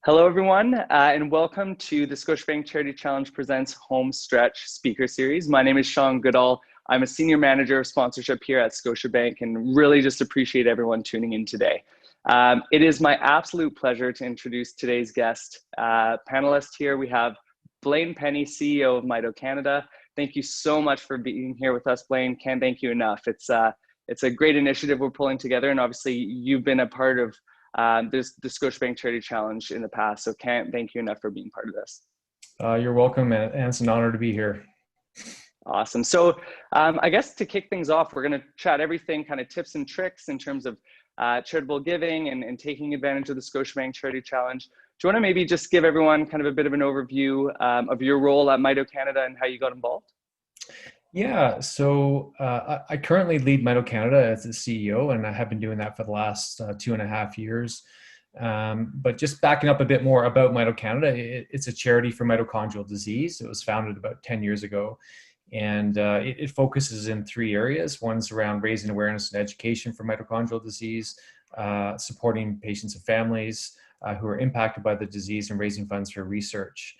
Hello, everyone, and welcome to the Scotiabank Charity Challenge Presents Home Stretch Speaker Series. My name is Sean Goodall. I'm a Senior Manager of Sponsorship here at Scotiabank and really just appreciate everyone tuning in today. It is my absolute pleasure to introduce today's guest panelist here. We have Blaine Penny, CEO of MitoCanada. Thank you so much for being here with us, Blaine. Can't thank you enough. It's a great initiative we're pulling together, and obviously you've been a part of there's the Scotiabank Charity Challenge in the past, so can't thank you enough for being part of this. You're welcome, and it's an honor to be here. Awesome. So I guess to kick things off, we're going to chat everything kind of tips and tricks in terms of charitable giving and taking advantage of the Scotiabank Charity Challenge. Do you want to maybe just give everyone kind of a bit of an overview of your role at MitoCanada and how you got involved? Yeah, so I currently lead MitoCanada as the CEO, and I have been doing that for the last 2.5 years. But just backing up a bit more about MitoCanada, it's a charity for mitochondrial disease. It was founded about 10 years ago, and it focuses in 3 areas. One's around raising awareness and education for mitochondrial disease, supporting patients and families who are impacted by the disease, and raising funds for research.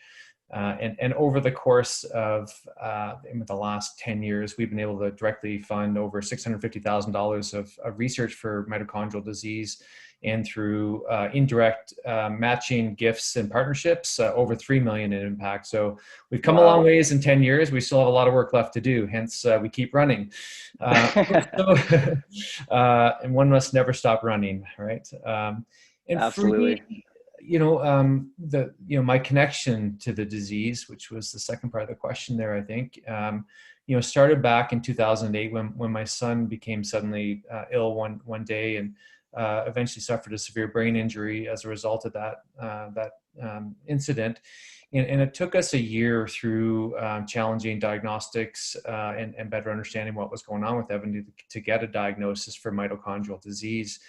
And over the course of the last 10 years, we've been able to directly fund over $650,000 of research for mitochondrial disease, and through indirect matching gifts and partnerships, over $3 million in impact. So we've come a long ways in 10 years. We still have a lot of work left to do, hence we keep running. And one must never stop running, right? And Absolutely. for me, my connection to the disease, which was the second part of the question there, I think, started back in 2008 when my son became suddenly ill one day, and eventually suffered a severe brain injury as a result of that incident. And it took us a year through challenging diagnostics and better understanding what was going on with Evan to get a diagnosis for mitochondrial disease.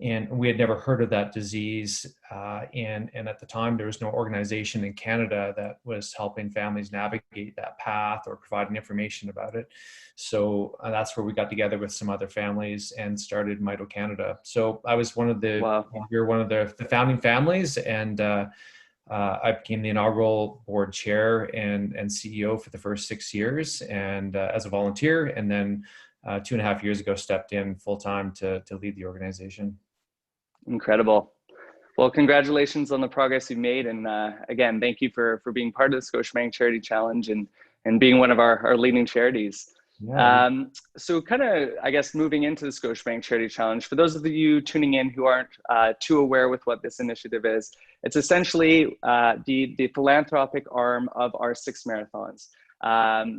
And we had never heard of that disease. And at the time, there was no organization in Canada that was helping families navigate that path or providing information about it. So that's where we got together with some other families and started MitoCanada. So I was one of the founding families, and I became the inaugural board chair and CEO for the first 6 years, and as a volunteer, and then 2.5 years ago stepped in full time to lead the organization. Incredible. Well, congratulations on the progress you've made. And again, thank you for being part of the Scotiabank Charity Challenge and being one of our leading charities. Yeah. So kind of, I guess, moving into the Scotiabank Charity Challenge, for those of you tuning in who aren't too aware with what this initiative is, it's essentially the philanthropic arm of our 6 marathons.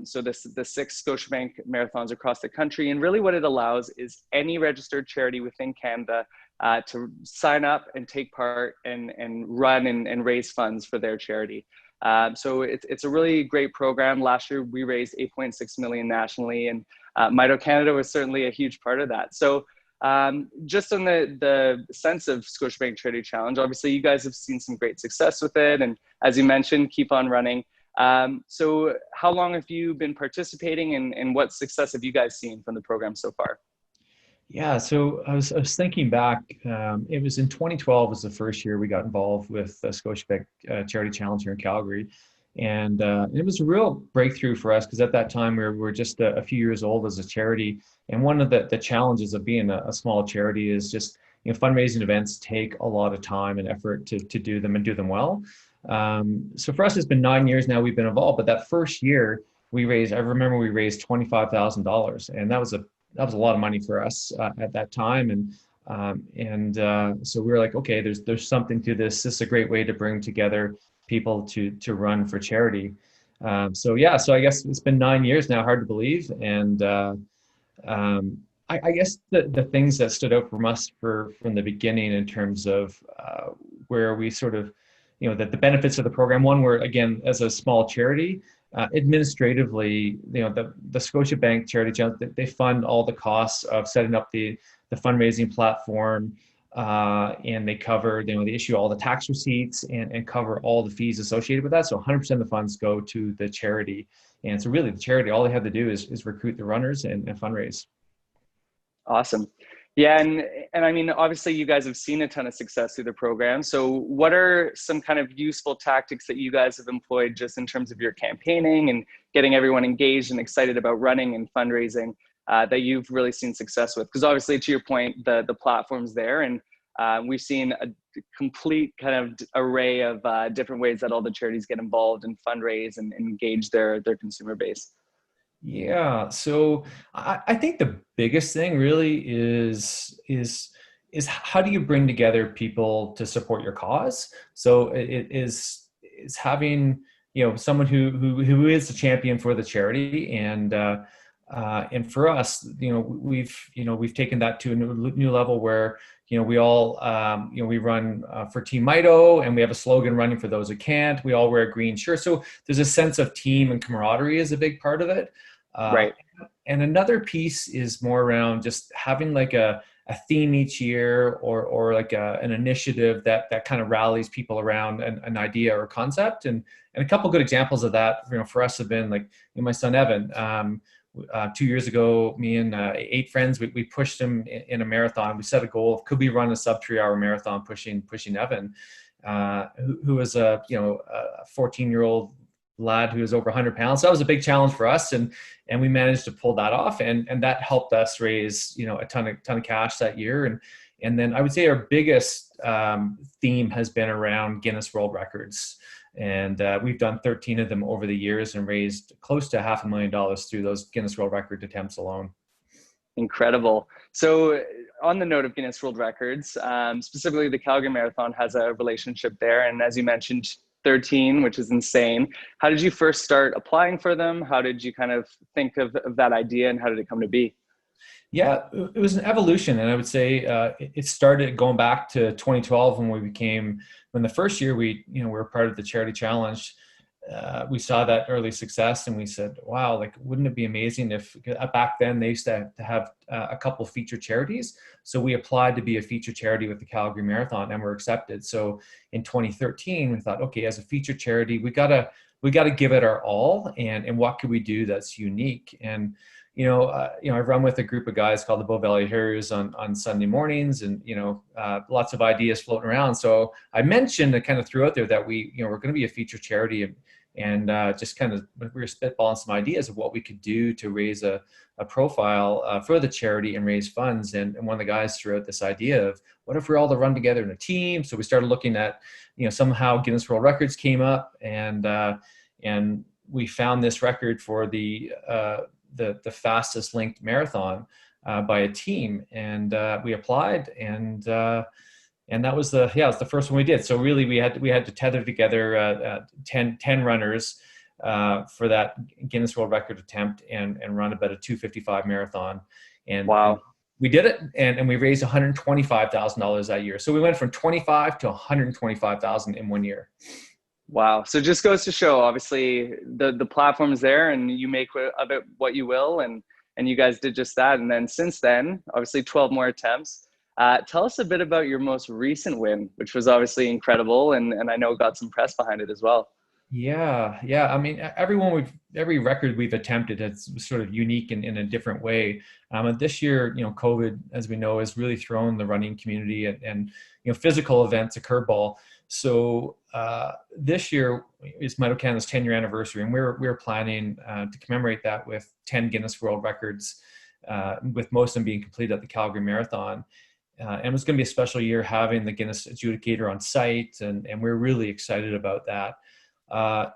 So the 6 Scotiabank marathons across the country. And really what it allows is any registered charity within Canada to sign up and take part and run and raise funds for their charity. So it's a really great program. Last year, we raised $8.6 million nationally, and MitoCanada was certainly a huge part of that. So just on the sense of Scotiabank Charity Challenge, obviously you guys have seen some great success with it. And as you mentioned, keep on running. So how long have you been participating, and what success have you guys seen from the program so far? Yeah, so I was thinking back. It was in 2012 was the first year we got involved with the Scotiabank Charity Challenge here in Calgary, and it was a real breakthrough for us because at that time we were just a few years old as a charity. And one of the challenges of being a small charity is just fundraising events take a lot of time and effort to do them and do them well. So for us, it's been 9 years now we've been involved. But that first year I remember we raised $25,000, and that was a lot of money for us at that time. And so we were like, okay, there's something to this. This is a great way to bring together people to run for charity. So I guess it's been 9 years now, hard to believe. And I guess the things that stood out from us from the beginning in terms of where we sort of, the benefits of the program. One, were, again, as a small charity, administratively, the Scotiabank Charity Challenge, they fund all the costs of setting up the fundraising platform, and they cover, they issue all the tax receipts and cover all the fees associated with that. So 100% of the funds go to the charity. And so really the charity, all they have to do is recruit the runners and fundraise. Awesome. Yeah, and I mean, obviously, you guys have seen a ton of success through the program. So, what are some kind of useful tactics that you guys have employed just in terms of your campaigning and getting everyone engaged and excited about running and fundraising that you've really seen success with? Because obviously, to your point, the platform's there, and we've seen a complete kind of array of different ways that all the charities get involved and fundraise and engage their consumer base. Yeah, so I think the biggest thing really is how do you bring together people to support your cause? So it is having, you know, someone who is a champion for the charity, and for us, you know, we've taken that to a new level where, you know, we all, you know, we run for Team Mito, and we have a slogan, running for those who can't. We all wear green shirts, so there's a sense of team and camaraderie is a big part of it. Uh, Right. and another piece is more around just having like a theme each year, or like an initiative that kind of rallies people around an idea or concept. And a couple good examples of that, you know, for us have been like, you know, my son Evan. 2 years ago, me and 8 friends, we pushed him in a marathon. We set a goal of, could we run a sub 3 hour marathon pushing Evan, who was a, you know, a 14-year-old lad who was over 100 pounds. So that was a big challenge for us, and we managed to pull that off, and that helped us raise, you know, a ton of cash that year. And then I would say our biggest theme has been around Guinness World Records, and we've done 13 of them over the years and raised close to $500,000 through those Guinness World Record attempts alone. Incredible. So, on the note of Guinness World Records, specifically the Calgary Marathon has a relationship there. And as you mentioned, 13, which is insane. How did you first start applying for them? How did you kind of think of that idea, and how did it come to be? Yeah, it was an evolution, and I would say it started going back to 2012 when the first year we were part of the charity challenge. We saw that early success, and we said, "Wow, like wouldn't it be amazing if back then they used to have a couple featured charities?" So we applied to be a featured charity with the Calgary Marathon, and were accepted. So in 2013, we thought, okay, as a featured charity, we got to give it our all, and what could we do that's unique? And I run with a group of guys called the Bow Valley Harriers on Sunday mornings, and lots of ideas floating around. So I mentioned, kind of threw out there that we're going to be a featured charity, and just kind of we were spitballing some ideas of what we could do to raise a profile for the charity and raise funds. And one of the guys threw out this idea of, what if we're all to run together in a team? So we started looking at, somehow Guinness World Records came up, and we found this record for the fastest linked marathon by a team, and we applied, and that was it was the first one we did. So really we had to tether together 10 runners for that Guinness World Record attempt, and run about a 2:55 marathon, and Wow. we did it, and we raised $125,000 that year. So we went from 25 to 125,000 in 1 year. Wow. So it just goes to show, obviously, the platform's there, and you make of it what you will. And you guys did just that. And then since then, obviously 12 more attempts. Tell us a bit about your most recent win, which was obviously incredible. And I know got some press behind it as well. Yeah. I mean, every record we've attempted has sort of unique in a different way. And this year, COVID, as we know, has really thrown the running community and physical events a curveball. So this year is MitoCanada's 10-year anniversary, and we're planning to commemorate that with 10 Guinness World Records, with most of them being completed at the Calgary Marathon. And it's going to be a special year having the Guinness adjudicator on site, and we're really excited about that.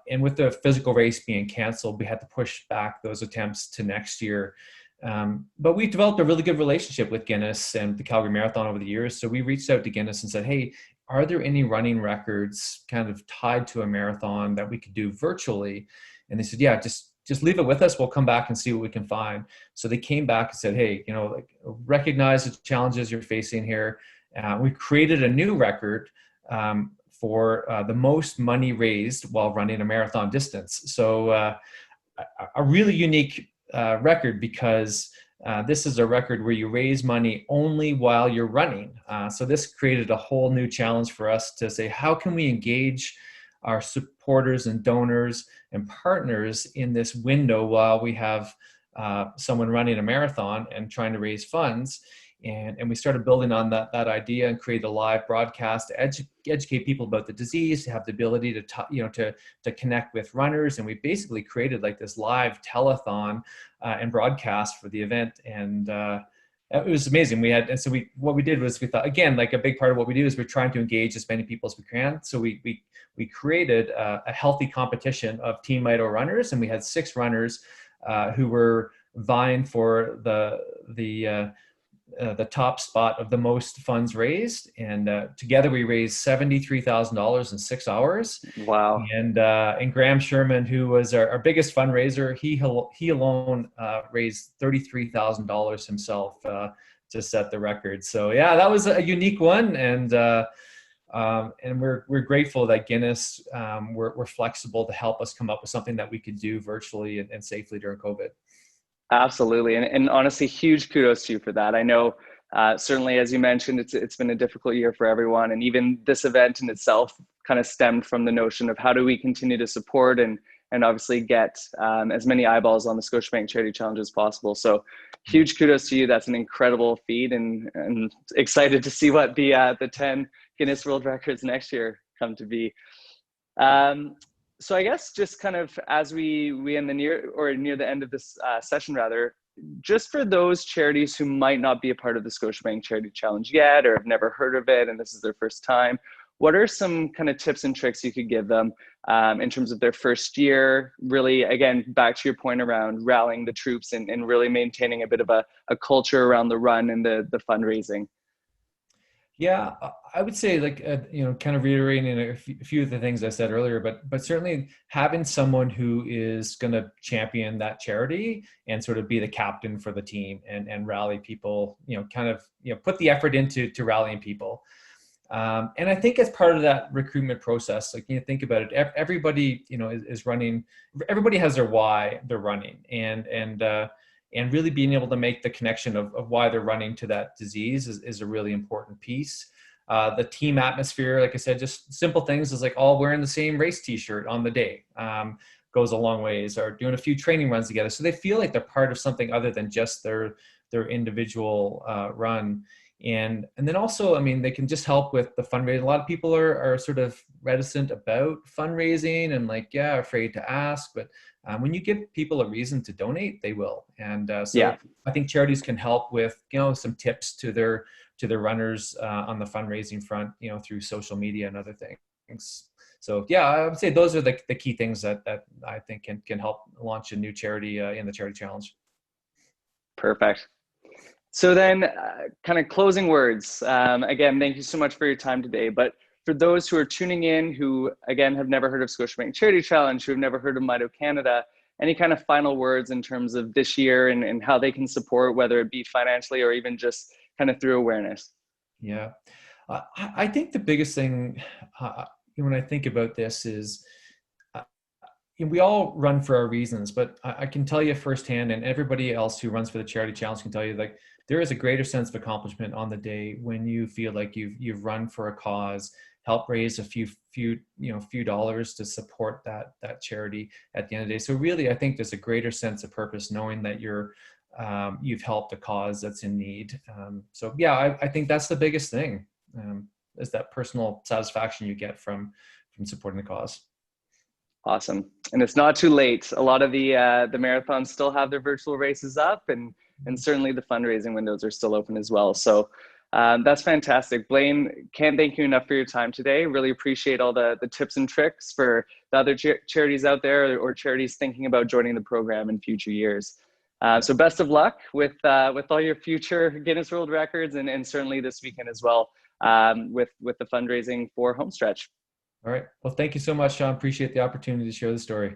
And with the physical race being canceled, we had to push back those attempts to next year. But we developed a really good relationship with Guinness and the Calgary Marathon over the years. So we reached out to Guinness and said, "Hey, are there any running records kind of tied to a marathon that we could do virtually?" And they said, "Yeah, just leave it with us. We'll come back and see what we can find." So they came back and said, "Hey, recognize the challenges you're facing here. We created a new record for the most money raised while running a marathon distance." So a really unique record, because this is a record where you raise money only while you're running. So this created a whole new challenge for us to say, how can we engage our supporters and donors and partners in this window while we have someone running a marathon and trying to raise funds? And we started building on that idea and created a live broadcast to educate people about the disease, to have the ability to connect with runners. And we basically created like this live telethon and broadcast for the event. And it was amazing. What we did was we thought, again, like a big part of what we do is we're trying to engage as many people as we can. So we created a healthy competition of Team Mito runners, and we had 6 runners who were vying for the top spot of the most funds raised. And together we raised $73,000 in 6 hours. Wow. And Graham Sherman, who was our biggest fundraiser, he alone raised $33,000 himself to set the record. So yeah, that was a unique one. And we're grateful that Guinness were flexible to help us come up with something that we could do virtually and safely during COVID. Absolutely. And honestly, huge kudos to you for that. I know, certainly, as you mentioned, it's been a difficult year for everyone. And even this event in itself kind of stemmed from the notion of how do we continue to support and obviously get as many eyeballs on the Scotiabank Charity Challenge as possible. So huge kudos to you. That's an incredible feat, and excited to see what the 10 Guinness World Records next year come to be. So I guess just kind of as we in the near the end of this session, rather, just for those charities who might not be a part of the Scotiabank Charity Challenge yet, or have never heard of it, and this is their first time, what are some kind of tips and tricks you could give them in terms of their first year? Really, again, back to your point around rallying the troops and really maintaining a bit of a culture around the run and the fundraising. Yeah, I would say kind of reiterating a few of the things I said earlier, but certainly having someone who is going to champion that charity and sort of be the captain for the team and rally people, put the effort into rallying people. And I think as part of that recruitment process, think about it, everybody, is running, everybody has their why they're running, and really being able to make the connection of why they're running to that disease is a really important piece. The team atmosphere, like I said, just simple things is all wearing the same race t-shirt on the day goes a long ways, or doing a few training runs together. So they feel like they're part of something other than just their individual run. And then also, they can just help with the fundraising. A lot of people are sort of reticent about fundraising and afraid to ask, but when you give people a reason to donate, they will. And so I think charities can help with, some tips to their runners on the fundraising front, through social media and other things. So yeah, I would say those are the key things that I think can help launch a new charity in the Charity Challenge. Perfect. So then kind of closing words. Again, thank you so much for your time today. But for those who are tuning in, who again have never heard of Scotiabank Charity Challenge, who have never heard of MitoCanada, any kind of final words in terms of this year and how they can support, whether it be financially or even just kind of through awareness? Yeah, I think the biggest thing when I think about this is we all run for our reasons, but I can tell you firsthand, and everybody else who runs for the Charity Challenge can tell you, there is a greater sense of accomplishment on the day when you feel like you've run for a cause, help raise a few dollars to support that charity at the end of the day. So really, I think there's a greater sense of purpose knowing that you've helped a cause that's in need. So yeah, I think that's the biggest thing, is that personal satisfaction you get from supporting the cause. Awesome. And it's not too late. A lot of the marathons still have their virtual races up, and certainly the fundraising windows are still open as well. So that's fantastic. Blaine, can't thank you enough for your time today. Really appreciate all the tips and tricks for the other charities out there, or charities thinking about joining the program in future years. So best of luck with all your future Guinness World Records, and certainly this weekend as well, with the fundraising for Homestretch. All right. Well, thank you so much, Sean. Appreciate the opportunity to share the story.